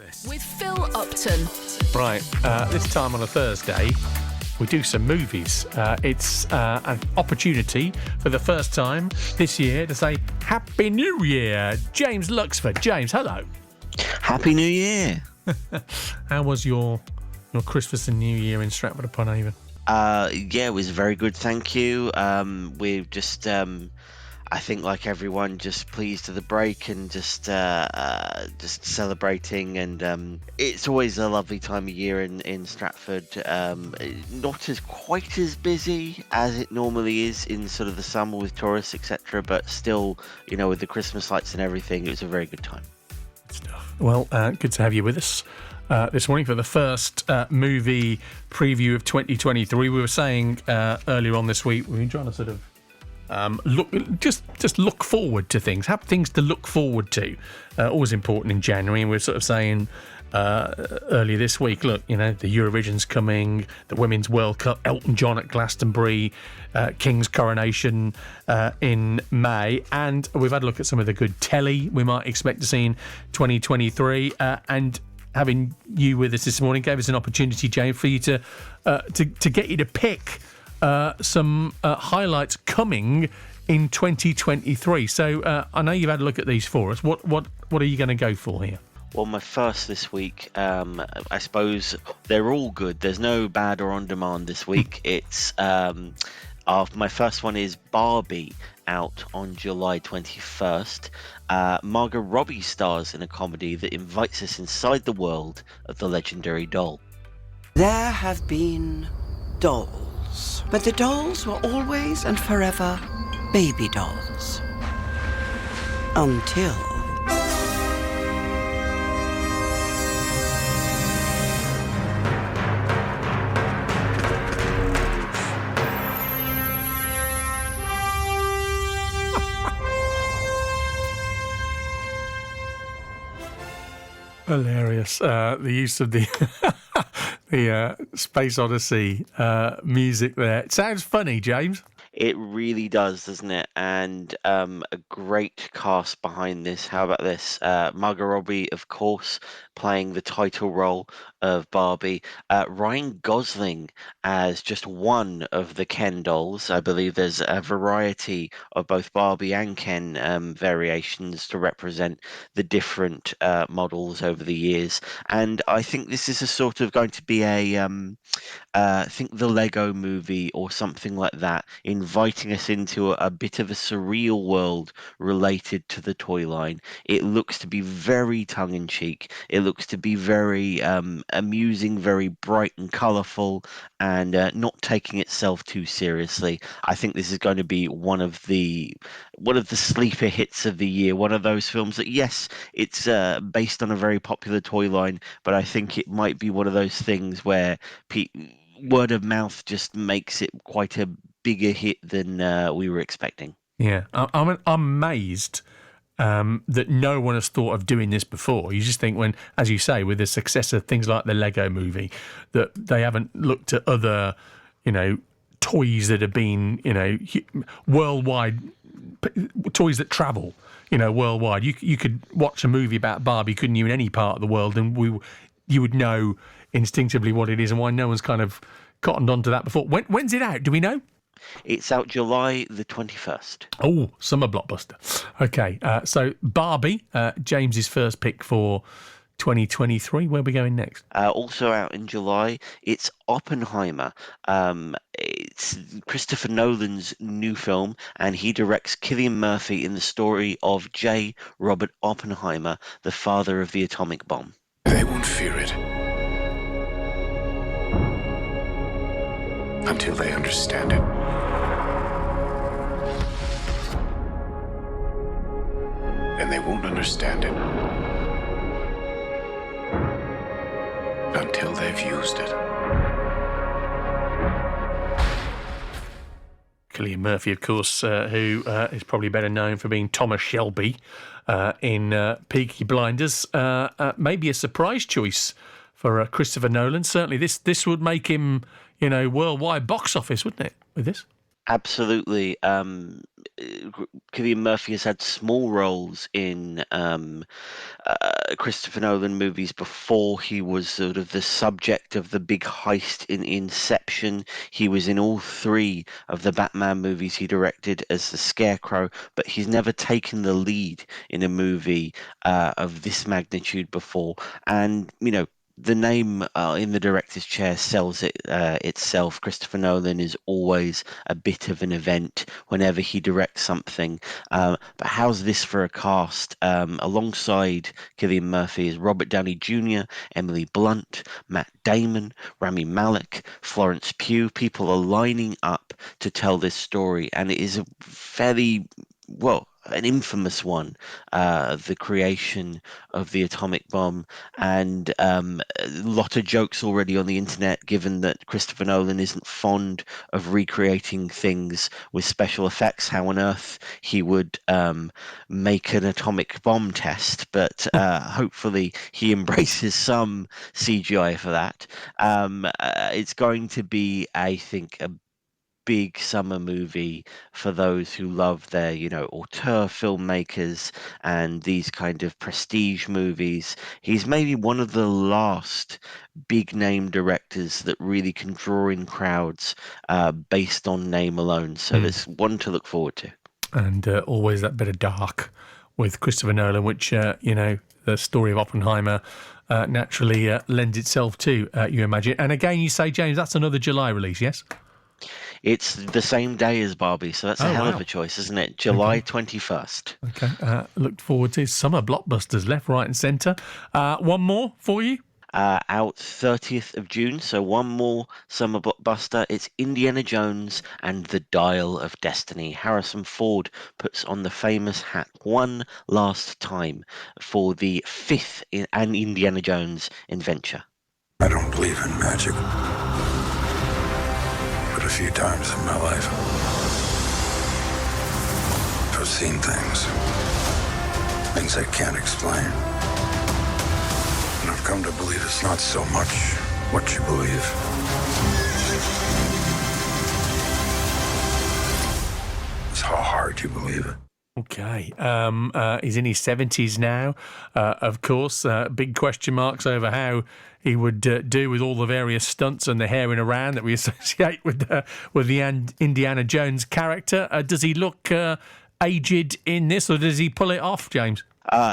this? With Phil Upton. Right, this time on a Thursday, we do some movies. It's an opportunity for the first time this year to say Happy New Year. James Luxford. James, hello. Happy New Year. How was your Christmas and New Year in Stratford-upon-Avon? Yeah, it was very good, thank you. We've just, I think, like everyone, just pleased to the break and just celebrating. And it's always a lovely time of year in Stratford. Not quite as busy as it normally is in sort of the summer with tourists, etc. But still, with the Christmas lights and everything, it was a very good time. Good stuff. Well, good to have you with us. This morning for the first movie preview of 2023. We were saying earlier on this week, we were trying to sort of look forward to things, have things to look forward to. Always important in January, and we're sort of saying earlier this week, look, the Eurovision's coming, the Women's World Cup, Elton John at Glastonbury, King's coronation in May, and we've had a look at some of the good telly we might expect to see in 2023, and having you with us this morning gave us an opportunity, James, for you to get you to pick some highlights coming in 2023. So I know you've had a look at these for us. What are you going to go for here? Well, my first this week, I suppose they're all good. There's no bad or on demand this week. It's my first one is Barbie, out on July 21st. Margot Robbie stars in a comedy that invites us inside the world of the legendary doll. There have been dolls, but the dolls were always and forever baby dolls. Until... Hilarious. The use of the Space Odyssey music there. It sounds funny, James. It really does, doesn't it? And a great cast behind this. How about this? Margot Robbie, of course, playing the title role of Barbie. Ryan Gosling as just one of the Ken dolls. I believe there's a variety of both Barbie and Ken variations to represent the different models over the years. And I think this is a sort of going to be I think the Lego movie or something like that, inviting us into a bit of a surreal world related to the toy line. It looks to be very tongue-in-cheek. It looks to be very amusing, very bright and colourful, and not taking itself too seriously. I think this is going to be one of the sleeper hits of the year. One of those films that, yes, it's based on a very popular toy line, but I think it might be one of those things where word of mouth just makes it quite a bigger hit than we were expecting. Yeah, I'm amazed that no one has thought of doing this before. You just think when, as you say, with the success of things like the Lego movie, that they haven't looked at other, toys that have been, worldwide, toys that travel, worldwide. You could watch a movie about Barbie, couldn't you, in any part of the world, and you would know instinctively what it is and why no one's kind of cottoned onto that before. When's it out? Do we know? It's out July the 21st. Oh, summer blockbuster. Okay, so Barbie, James's first pick for 2023. Where are we going next? Also out in July, it's Oppenheimer. It's Christopher Nolan's new film, and he directs Cillian Murphy in the story of J. Robert Oppenheimer, the father of the atomic bomb. They won't fear it until they understand it. And they won't understand it until they've used it. Cillian Murphy, of course, who is probably better known for being Thomas Shelby in Peaky Blinders. Maybe a surprise choice for Christopher Nolan. Certainly this would make him, worldwide box office, wouldn't it, with this? Absolutely. Cillian Murphy has had small roles in Christopher Nolan movies before he was sort of the subject of the big heist in Inception. He was in all three of the Batman movies he directed as the Scarecrow, but he's never taken the lead in a movie of this magnitude before. And, the name in the director's chair sells it itself. Christopher Nolan is always a bit of an event whenever he directs something. But how's this for a cast? Alongside Cillian Murphy is Robert Downey Jr., Emily Blunt, Matt Damon, Rami Malek, Florence Pugh. People are lining up to tell this story, and it is a fairly an infamous one, the creation of the atomic bomb, and a lot of jokes already on the internet, given that Christopher Nolan isn't fond of recreating things with special effects. How on earth he would make an atomic bomb test, but hopefully he embraces some CGI for that. It's going to be, I think, a big summer movie for those who love their, auteur filmmakers and these kind of prestige movies. He's maybe one of the last big name directors that really can draw in crowds based on name alone. So there's one to look forward to. And always that bit of dark with Christopher Nolan, which, the story of Oppenheimer naturally lends itself to, you imagine. And again, you say, James, that's another July release, yes? It's the same day as Barbie, so that's a hell of a choice, isn't it? July 21st. Okay, looked forward to summer blockbusters left, right and centre. One more for you? Out 30th of June, so one more summer blockbuster. It's Indiana Jones and the Dial of Destiny. Harrison Ford puts on the famous hat one last time for the fifth Indiana Jones adventure. I don't believe in magic. But a few times in my life, I've seen things I can't explain. And I've come to believe it's not so much what you believe. It's how hard you believe it. Okay. He's in his 70s now, of course. Big question marks over how he would do with all the various stunts and the hairing around that we associate with the Indiana Jones character. Does he look aged in this, or does he pull it off, James?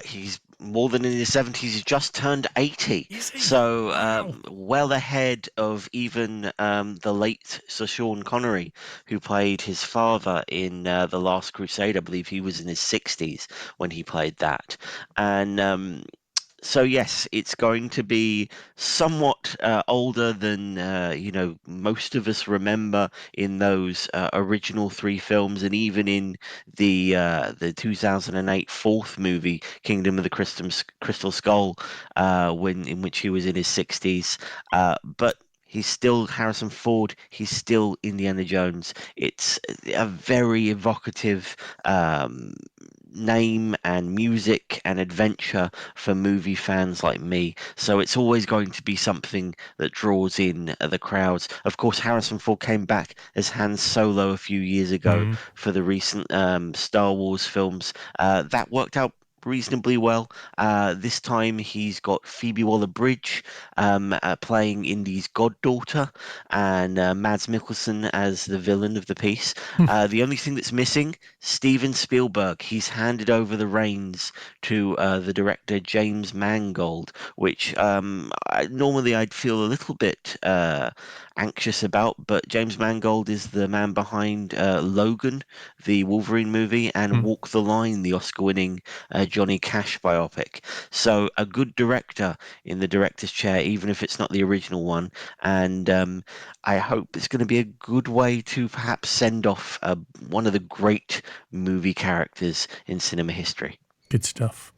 He's more than in his 70s. He's just turned 80. So well ahead of even the late Sir Sean Connery, who played his father in The Last Crusade. I believe he was in his 60s when he played that. And so yes, it's going to be somewhat older than most of us remember in those original three films, and even in the 2008 fourth movie, Kingdom of the Crystal Skull, in which he was in his 60s. But he's still Harrison Ford. He's still Indiana Jones. It's a very evocative name and music and adventure for movie fans like me. So it's always going to be something that draws in the crowds. Of course, Harrison Ford came back as Han Solo a few years ago for the recent Star Wars films. That worked out reasonably well. This time he's got Phoebe Waller-Bridge playing Indy's goddaughter, and Mads Mikkelsen as the villain of the piece. The only thing that's missing, Steven Spielberg. He's handed over the reins to the director James Mangold, which normally I'd feel a little bit anxious about, but James Mangold is the man behind Logan, the Wolverine movie, and Walk the Line, the Oscar-winning Johnny Cash biopic. So a good director in the director's chair, even if it's not the original one. And I hope it's going to be a good way to perhaps send off one of the great movie characters in cinema history. Good stuff.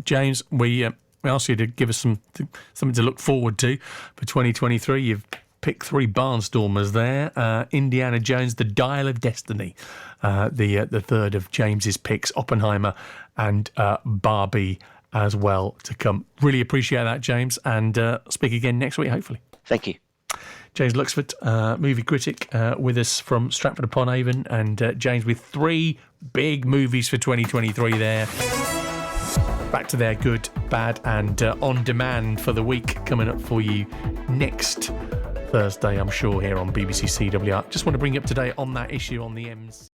James, we asked you to give us something to look forward to for 2023. You've picked three barnstormers there. Indiana Jones, The Dial of Destiny, the third of James's picks, Oppenheimer and Barbie as well to come. Really appreciate that, James, and speak again next week, hopefully. Thank you. James Luxford, movie critic, with us from Stratford upon Avon, and James with 3 big movies for 2023 there. Back to their good, bad, and on demand for the week coming up for you next Thursday, I'm sure, here on BBC CWR. Just want to bring you up to date on that issue on the M's.